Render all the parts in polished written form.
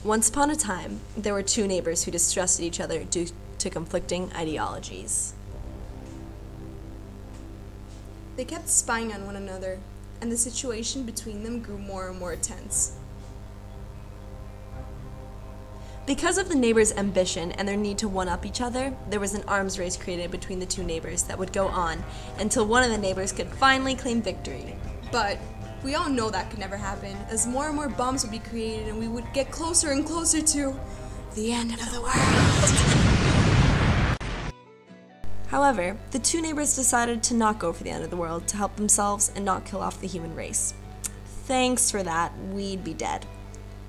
Once upon a time, there were two neighbors who distrusted each other due to conflicting ideologies. They kept spying on one another, and the situation between them grew more and more tense. Because of the neighbors' ambition and their need to one-up each other, there was an arms race created between the two neighbors that would go on until one of the neighbors could finally claim victory. But we all know that could never happen, as more and more bombs would be created and we would get closer and closer to the end of the world. However, the two neighbors decided to not go for the end of the world to help themselves and not kill off the human race. Thanks for that, we'd be dead.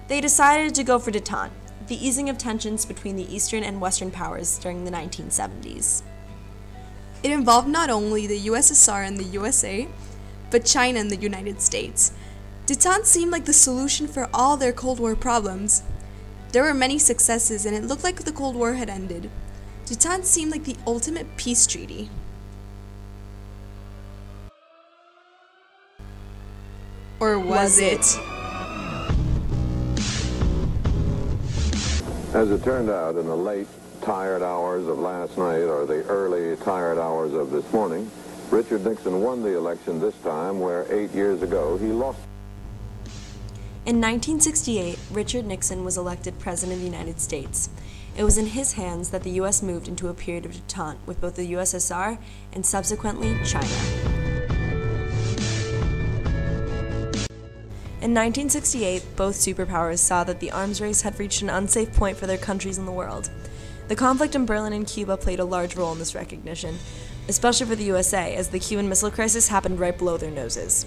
They decided to go for Detente, the easing of tensions between the Eastern and Western powers during the 1970s. It involved not only the USSR and the USA, but China and the United States. Detente seemed like the solution for all their Cold War problems. There were many successes and it looked like the Cold War had ended. Detente seemed like the ultimate peace treaty. Or was it? As it turned out, in the late, tired hours of last night or the early, tired hours of this morning, Richard Nixon won the election this time where 8 years ago he lost. In 1968, Richard Nixon was elected President of the United States. It was in his hands that the U.S. moved into a period of detente with both the USSR and subsequently China. In 1968, both superpowers saw that the arms race had reached an unsafe point for their countries in the world. The conflict in Berlin and Cuba played a large role in this recognition, especially for the USA, as the Cuban Missile Crisis happened right below their noses.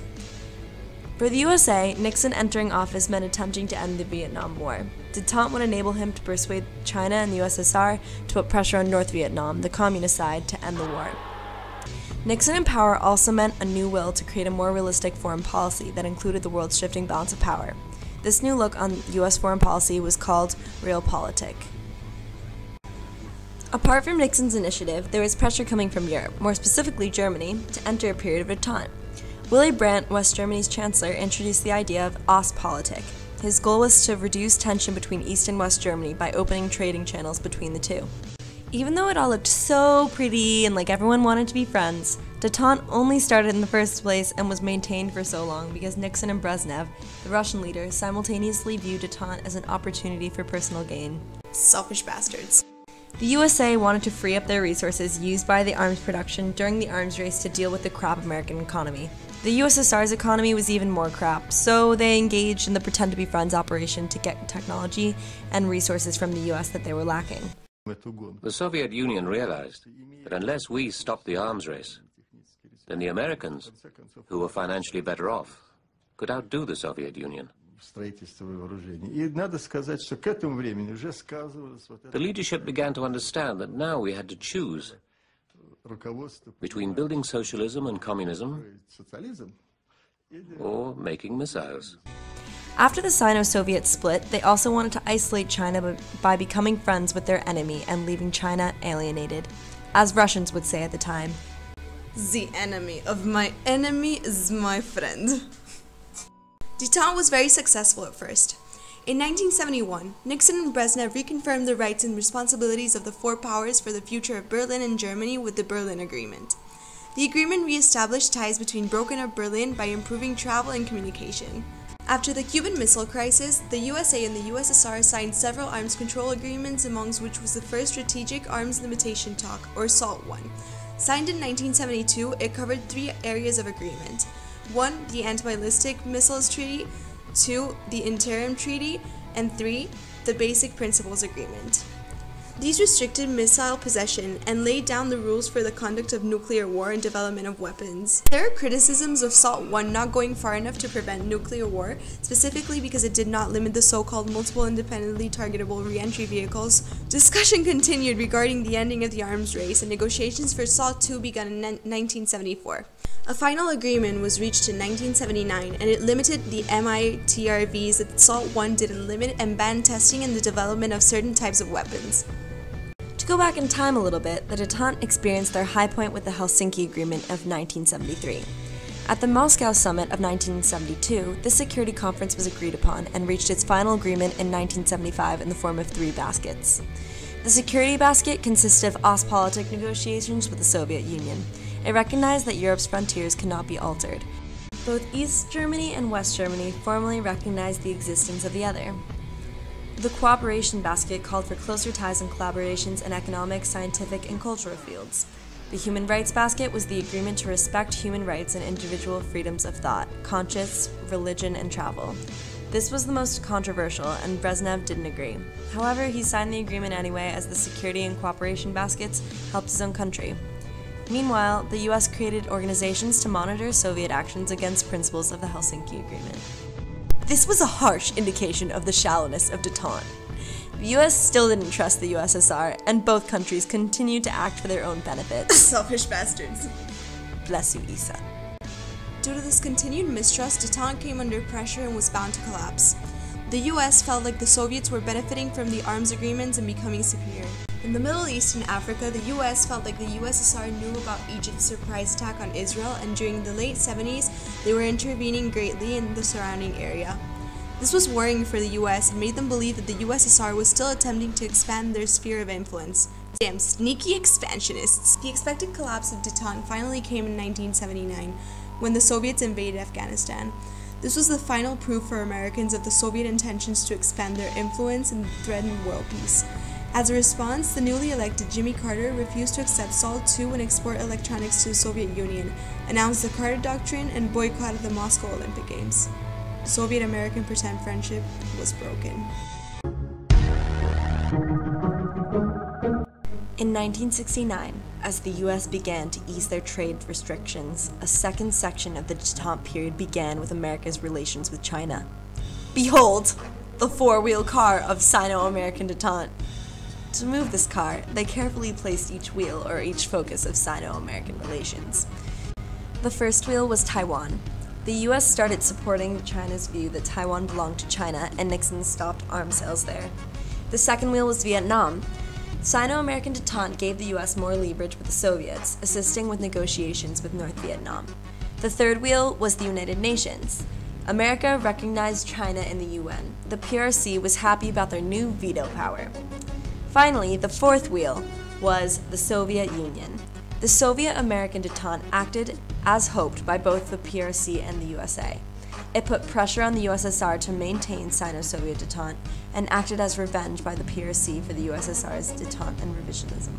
For the USA, Nixon entering office meant attempting to end the Vietnam War. Detente would enable him to persuade China and the USSR to put pressure on North Vietnam, the communist side, to end the war. Nixon in power also meant a new will to create a more realistic foreign policy that included the world's shifting balance of power. This new look on U.S. foreign policy was called realpolitik. Apart from Nixon's initiative, there was pressure coming from Europe, more specifically Germany, to enter a period of detente. Willy Brandt, West Germany's chancellor, introduced the idea of Ostpolitik. His goal was to reduce tension between East and West Germany by opening trading channels between the two. Even though it all looked so pretty and like everyone wanted to be friends, detente only started in the first place and was maintained for so long because Nixon and Brezhnev, the Russian leader, simultaneously viewed detente as an opportunity for personal gain. Selfish bastards. The USA wanted to free up their resources used by the arms production during the arms race to deal with the crap American economy. The USSR's economy was even more crap, so they engaged in the Pretend to be Friends operation to get technology and resources from the US that they were lacking. The Soviet Union realized that unless we stopped the arms race, then the Americans, who were financially better off, could outdo the Soviet Union. The leadership began to understand that now we had to choose between building socialism and communism or making missiles. After the Sino-Soviet split, they also wanted to isolate China by becoming friends with their enemy and leaving China alienated. As Russians would say at the time, "The enemy of my enemy is my friend." Detente was very successful at first. In 1971, Nixon and Brezhnev reconfirmed the rights and responsibilities of the four powers for the future of Berlin and Germany with the Berlin Agreement. The agreement re-established ties between broken-up Berlin by improving travel and communication. After the Cuban Missile Crisis, the USA and the USSR signed several arms control agreements, amongst which was the first Strategic Arms Limitation Talk, or SALT I. Signed in 1972, it covered 3 areas of agreement. 1. The Anti-Ballistic Missiles Treaty, 2. The Interim Treaty, and 3. The Basic Principles Agreement. These restricted missile possession and laid down the rules for the conduct of nuclear war and development of weapons. There are criticisms of SALT I not going far enough to prevent nuclear war, specifically because it did not limit the so-called multiple independently targetable re-entry vehicles. Discussion continued regarding the ending of the arms race, and negotiations for SALT II began in 1974. A final agreement was reached in 1979, and it limited the MITRVs that SALT I didn't limit and banned testing and the development of certain types of weapons. To go back in time a little bit, the Detente experienced their high point with the Helsinki Agreement of 1973. At the Moscow Summit of 1972, this security conference was agreed upon and reached its final agreement in 1975 in the form of 3 baskets. The security basket consisted of Ostpolitik negotiations with the Soviet Union. It recognized that Europe's frontiers cannot be altered. Both East Germany and West Germany formally recognized the existence of the other. The cooperation basket called for closer ties and collaborations in economic, scientific, and cultural fields. The human rights basket was the agreement to respect human rights and individual freedoms of thought, conscience, religion, and travel. This was the most controversial, and Brezhnev didn't agree. However, he signed the agreement anyway, as the security and cooperation baskets helped his own country. Meanwhile, the US created organizations to monitor Soviet actions against principles of the Helsinki Agreement. This was a harsh indication of the shallowness of Detente. The US still didn't trust the USSR, and both countries continued to act for their own benefit. Selfish bastards. Bless you, Isa. Due to this continued mistrust, Detente came under pressure and was bound to collapse. The US felt like the Soviets were benefiting from the arms agreements and becoming superior. In the Middle East and Africa, the US felt like the USSR knew about Egypt's surprise attack on Israel, and during the late 70s, they were intervening greatly in the surrounding area. This was worrying for the US and made them believe that the USSR was still attempting to expand their sphere of influence. Damn sneaky expansionists. The expected collapse of Detente finally came in 1979, when the Soviets invaded Afghanistan. This was the final proof for Americans of the Soviet intentions to expand their influence and threaten world peace. As a response, the newly elected Jimmy Carter refused to accept SALT II and export electronics to the Soviet Union, announced the Carter Doctrine, and boycotted the Moscow Olympic Games. Soviet-American pretend friendship was broken. In 1969, as the US began to ease their trade restrictions, a second section of the Detente period began with America's relations with China. Behold, the 4-wheel car of Sino-American Detente. To move this car, they carefully placed each wheel or each focus of Sino-American relations. The first wheel was Taiwan. The US started supporting China's view that Taiwan belonged to China, and Nixon stopped arms sales there. The second wheel was Vietnam. Sino-American Detente gave the US more leverage with the Soviets, assisting with negotiations with North Vietnam. The third wheel was the United Nations. America recognized China in the UN. The PRC was happy about their new veto power. Finally, the fourth wheel was the Soviet Union. The Soviet-American Detente acted as hoped by both the PRC and the USA. It put pressure on the USSR to maintain Sino-Soviet Detente and acted as revenge by the PRC for the USSR's detente and revisionism.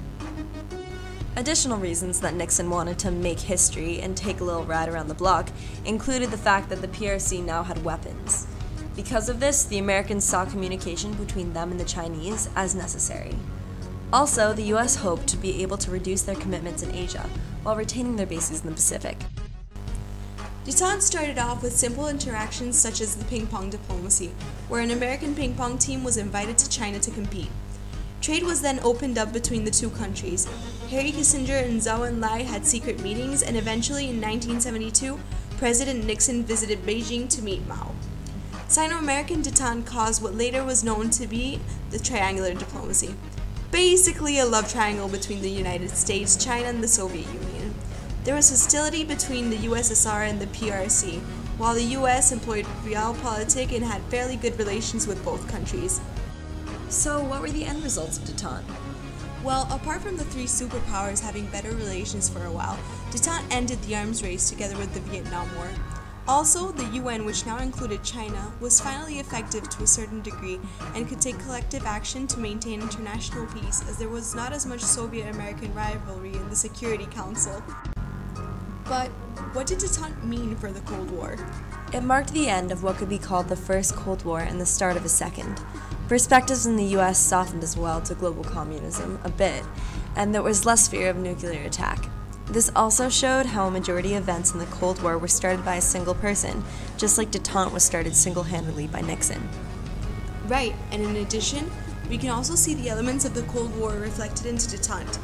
Additional reasons that Nixon wanted to make history and take a little ride around the block included the fact that the PRC now had weapons. Because of this, the Americans saw communication between them and the Chinese as necessary. Also, the US hoped to be able to reduce their commitments in Asia while retaining their bases in the Pacific. Detente started off with simple interactions such as the ping-pong diplomacy, where an American ping-pong team was invited to China to compete. Trade was then opened up between the two countries. Henry Kissinger and Zhou Enlai had secret meetings, and eventually in 1972, President Nixon visited Beijing to meet Mao. Sino-American Detente caused what later was known to be the triangular diplomacy. Basically a love triangle between the United States, China, and the Soviet Union. There was hostility between the USSR and the PRC, while the US employed realpolitik and had fairly good relations with both countries. So what were the end results of Detente? Well, apart from the 3 superpowers having better relations for a while, Detente ended the arms race together with the Vietnam War. Also, the UN, which now included China, was finally effective to a certain degree and could take collective action to maintain international peace, as there was not as much Soviet-American rivalry in the Security Council. But what did Detente mean for the Cold War? It marked the end of what could be called the First Cold War and the start of a second. Perspectives in the US softened as well to global communism a bit, and there was less fear of nuclear attack. This also showed how a majority of events in the Cold War were started by a single person, just like Detente was started single-handedly by Nixon. Right, and in addition, we can also see the elements of the Cold War reflected into Detente.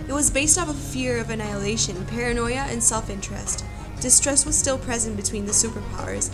It was based off of fear of annihilation, paranoia, and self-interest. Distrust was still present between the superpowers.